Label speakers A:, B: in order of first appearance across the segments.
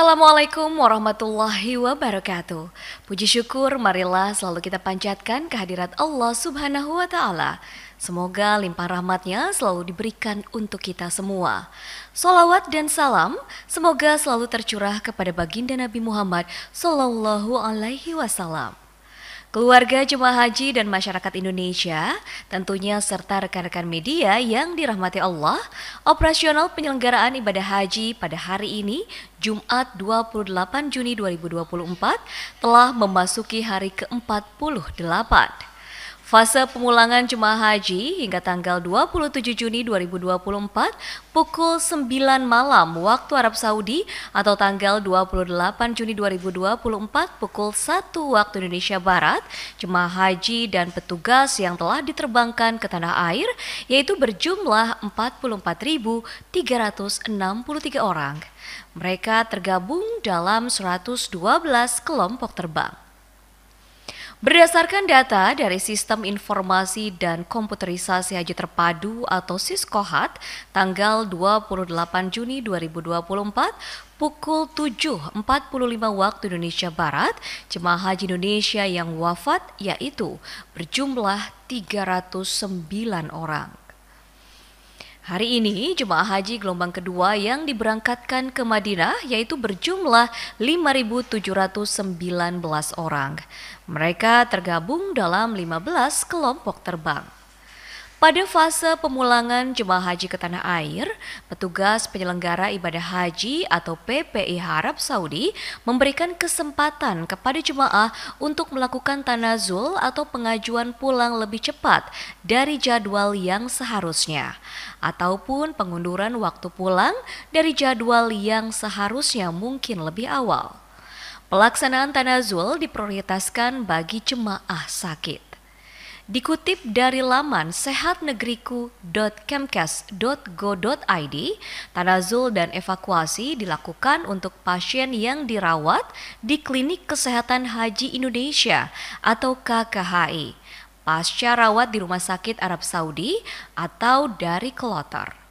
A: Assalamualaikum warahmatullahi wabarakatuh. Puji syukur marilah selalu kita panjatkan kehadirat Allah Subhanahu wa Ta'ala. Semoga limpah rahmatnya selalu diberikan untuk kita semua. Salawat dan salam semoga selalu tercurah kepada baginda Nabi Muhammad Sallallahu Alaihi Wasallam. Keluarga jemaah haji dan masyarakat Indonesia, tentunya serta rekan-rekan media yang dirahmati Allah, operasional penyelenggaraan ibadah haji pada hari ini, Jumat 28 Juni 2024, telah memasuki hari ke-48. Fase pemulangan jemaah haji hingga tanggal 27 Juni 2024 pukul 9 malam waktu Arab Saudi atau tanggal 28 Juni 2024 pukul 1 waktu Indonesia Barat, jemaah haji dan petugas yang telah diterbangkan ke tanah air yaitu berjumlah 44.363 orang. Mereka tergabung dalam 112 kelompok terbang. Berdasarkan data dari Sistem Informasi dan Komputerisasi Haji Terpadu atau SISKOHAT, tanggal 28 Juni 2024, pukul 7.45 waktu Indonesia Barat, jemaah haji Indonesia yang wafat yaitu berjumlah 309 orang. Hari ini jemaah haji gelombang kedua yang diberangkatkan ke Madinah yaitu berjumlah 5.719 orang. Mereka tergabung dalam 15 kelompok terbang. Pada fase pemulangan jemaah haji ke tanah air, petugas penyelenggara ibadah haji atau PPIH Arab Saudi memberikan kesempatan kepada jemaah untuk melakukan tanazul atau pengajuan pulang lebih cepat dari jadwal yang seharusnya, ataupun pengunduran waktu pulang dari jadwal yang seharusnya mungkin lebih awal. Pelaksanaan tanazul diprioritaskan bagi jemaah sakit. Dikutip dari laman sehatnegeriku.kemkes.go.id, tanazul dan evakuasi dilakukan untuk pasien yang dirawat di Klinik Kesehatan Haji Indonesia atau KKHI, pasca rawat di Rumah Sakit Arab Saudi atau dari kloter.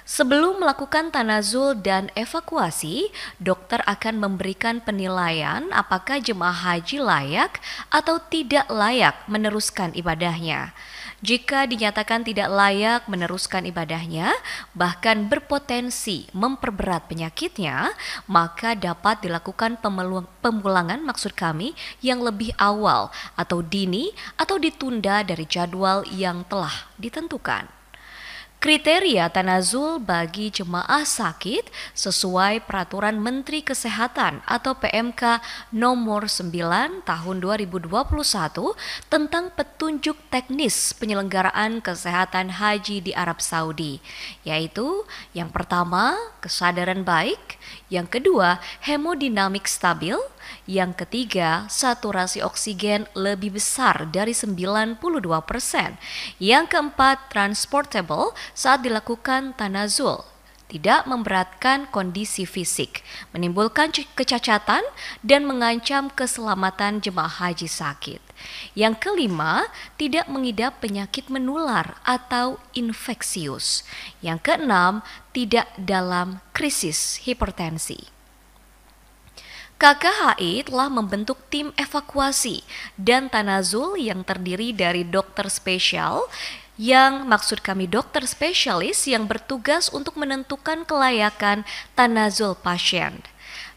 A: Sebelum melakukan tanazul dan evakuasi, dokter akan memberikan penilaian apakah jemaah haji layak atau tidak layak meneruskan ibadahnya. Jika dinyatakan tidak layak meneruskan ibadahnya, bahkan berpotensi memperberat penyakitnya, maka dapat dilakukan pemulangan yang lebih awal atau dini atau ditunda dari jadwal yang telah ditentukan. Kriteria tanazul bagi jemaah sakit sesuai Peraturan Menteri Kesehatan atau PMK nomor 9 tahun 2021 tentang petunjuk teknis penyelenggaraan kesehatan haji di Arab Saudi, yaitu yang pertama, kesadaran baik, yang kedua, hemodinamik stabil, yang ketiga, saturasi oksigen lebih besar dari 92%. Yang keempat, transportable saat dilakukan tanazul, tidak memberatkan kondisi fisik, menimbulkan kecacatan dan mengancam keselamatan jemaah haji sakit. Yang kelima, tidak mengidap penyakit menular atau infeksius. Yang keenam, tidak dalam krisis hipertensi. KKHI telah membentuk tim evakuasi dan tanazul yang terdiri dari dokter spesial dokter spesialis yang bertugas untuk menentukan kelayakan tanazul pasien.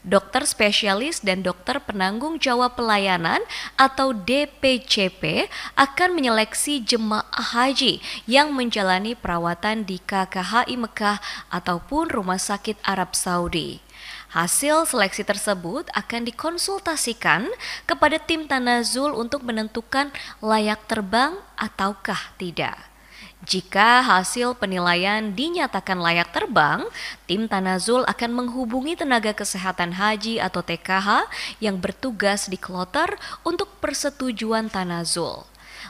A: Dokter spesialis dan dokter penanggung jawab pelayanan atau DPCP akan menyeleksi jemaah haji yang menjalani perawatan di KKHI Mekah ataupun Rumah Sakit Arab Saudi. Hasil seleksi tersebut akan dikonsultasikan kepada tim tanazul untuk menentukan layak terbang ataukah tidak. Jika hasil penilaian dinyatakan layak terbang, tim tanazul akan menghubungi tenaga kesehatan haji atau TKH yang bertugas di kloter untuk persetujuan tanazul.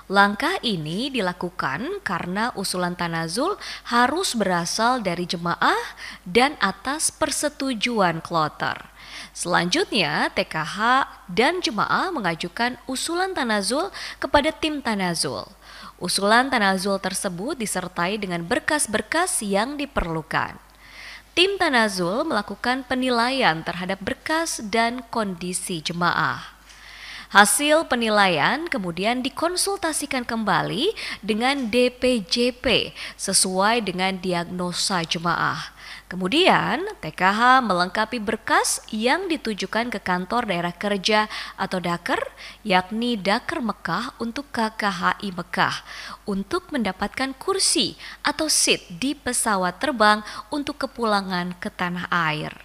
A: Langkah ini dilakukan karena usulan tanazul harus berasal dari jemaah dan atas persetujuan kloter. Selanjutnya, TKH dan jemaah mengajukan usulan tanazul kepada tim tanazul. Usulan tanazul tersebut disertai dengan berkas-berkas yang diperlukan. tim Tanazul melakukan penilaian terhadap berkas dan kondisi jemaah. Hasil penilaian kemudian dikonsultasikan kembali dengan DPJP sesuai dengan diagnosa jemaah. Kemudian TKH melengkapi berkas yang ditujukan ke kantor daerah kerja atau Daker, yakni Daker Mekah untuk KKHI Mekah, untuk mendapatkan kursi atau seat di pesawat terbang untuk kepulangan ke tanah air.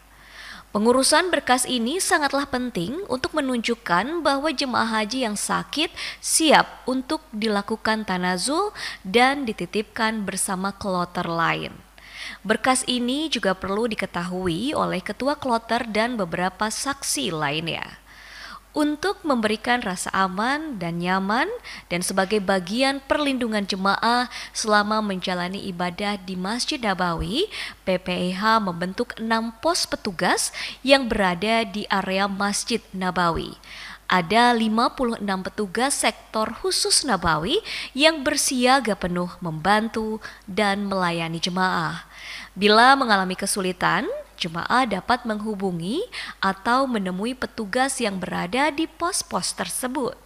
A: Pengurusan berkas ini sangatlah penting untuk menunjukkan bahwa jemaah haji yang sakit siap untuk dilakukan tanazul dan dititipkan bersama kloter lain. Berkas ini juga perlu diketahui oleh ketua kloter dan beberapa saksi lainnya. Untuk memberikan rasa aman dan nyaman dan sebagai bagian perlindungan jemaah selama menjalani ibadah di Masjid Nabawi, PPIH membentuk 6 pos petugas yang berada di area Masjid Nabawi. Ada 56 petugas sektor khusus Nabawi yang bersiaga penuh membantu dan melayani jemaah. Bila mengalami kesulitan, jemaah dapat menghubungi atau menemui petugas yang berada di pos-pos tersebut.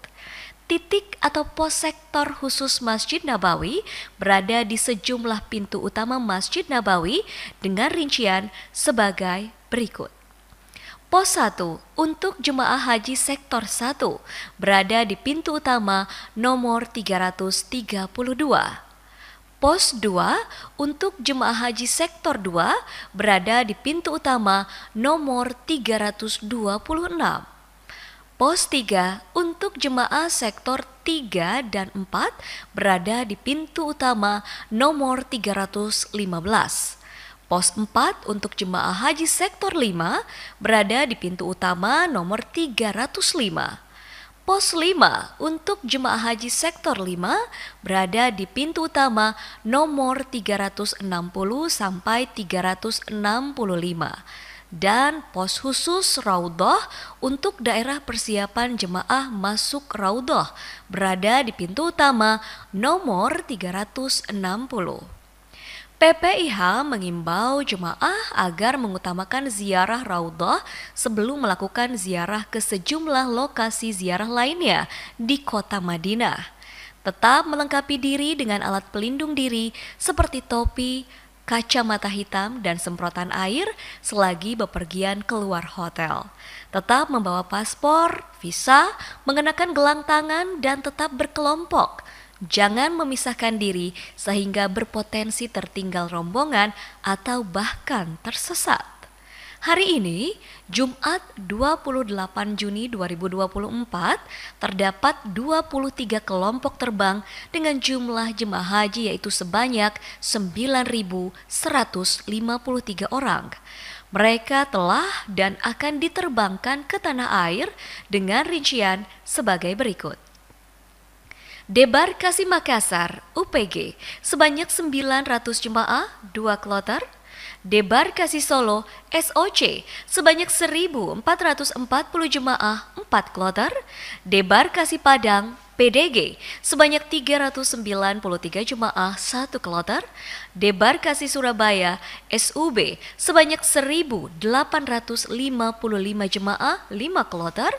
A: Titik atau pos sektor khusus Masjid Nabawi berada di sejumlah pintu utama Masjid Nabawi dengan rincian sebagai berikut. Pos 1 untuk jemaah haji sektor 1 berada di pintu utama nomor 332. Pos 2 untuk jemaah haji sektor 2 berada di pintu utama nomor 326. Pos 3 untuk jemaah sektor 3 dan 4 berada di pintu utama nomor 315. Pos 4 untuk jemaah haji sektor 5 berada di pintu utama nomor 305. Pos 5 untuk jemaah haji sektor 5 berada di pintu utama nomor 360 sampai 365. Dan pos khusus Raudhah untuk daerah persiapan jemaah masuk Raudhah berada di pintu utama nomor 360. PPIH mengimbau jemaah agar mengutamakan ziarah Raudhah sebelum melakukan ziarah ke sejumlah lokasi ziarah lainnya di kota Madinah. Tetap melengkapi diri dengan alat pelindung diri seperti topi, kacamata hitam, dan semprotan air selagi bepergian keluar hotel. Tetap membawa paspor, visa, mengenakan gelang tangan, dan tetap berkelompok. Jangan memisahkan diri sehingga berpotensi tertinggal rombongan atau bahkan tersesat. Hari ini, Jumat 28 Juni 2024, terdapat 23 kelompok terbang dengan jumlah jemaah haji yaitu sebanyak 9.153 orang. Mereka telah dan akan diterbangkan ke tanah air dengan rincian sebagai berikut. Debarkasi Makassar, UPG, sebanyak 900 jemaah, 2 kloter. Debarkasi Solo, SOC, sebanyak 1.440 jemaah, 4 kloter. Debarkasi Padang, PDG, sebanyak 393 jemaah, 1 kloter. Debarkasi Surabaya, SUB, sebanyak 1.855 jemaah, 5 kloter.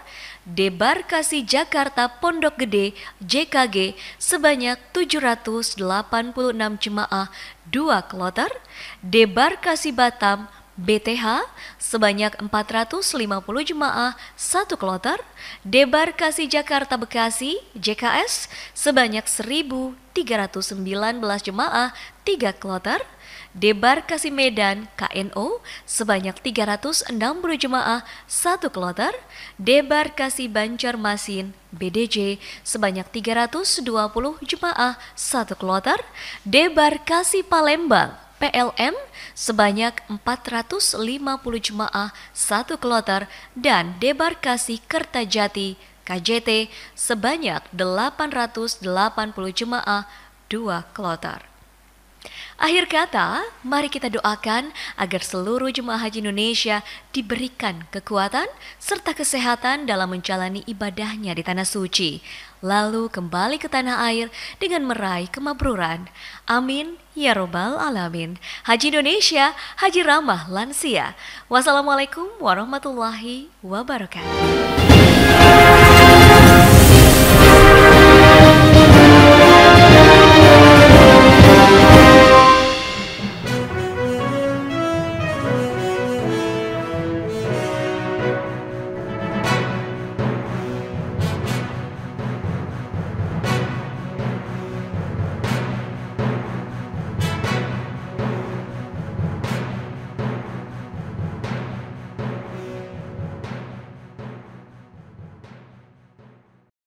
A: Debarkasi Jakarta Pondok Gede, JKG, sebanyak 786 jemaah, 2 kloter. Debarkasi Batam, BTH, sebanyak 450 jemaah, 1 kloter. Debarkasi Jakarta Bekasi, JKS, sebanyak 1.319 jemaah, 3 kloter. Debarkasi Medan, KNO, sebanyak 360 jemaah, 1 kloter. Debarkasi Banjarmasin, BDJ, sebanyak 320 jemaah, 1 kloter. Debarkasi Palembang, PLM, sebanyak 450 jemaah, 1 kloter. Dan Debarkasi Kertajati, KJT, sebanyak 880 jemaah, 2 kloter. Akhir kata, mari kita doakan agar seluruh jemaah haji Indonesia diberikan kekuatan serta kesehatan dalam menjalani ibadahnya di Tanah Suci. lalu kembali ke tanah air dengan meraih kemabruran. Amin ya robbal alamin. Haji Indonesia, haji ramah lansia. Wassalamualaikum warahmatullahi wabarakatuh.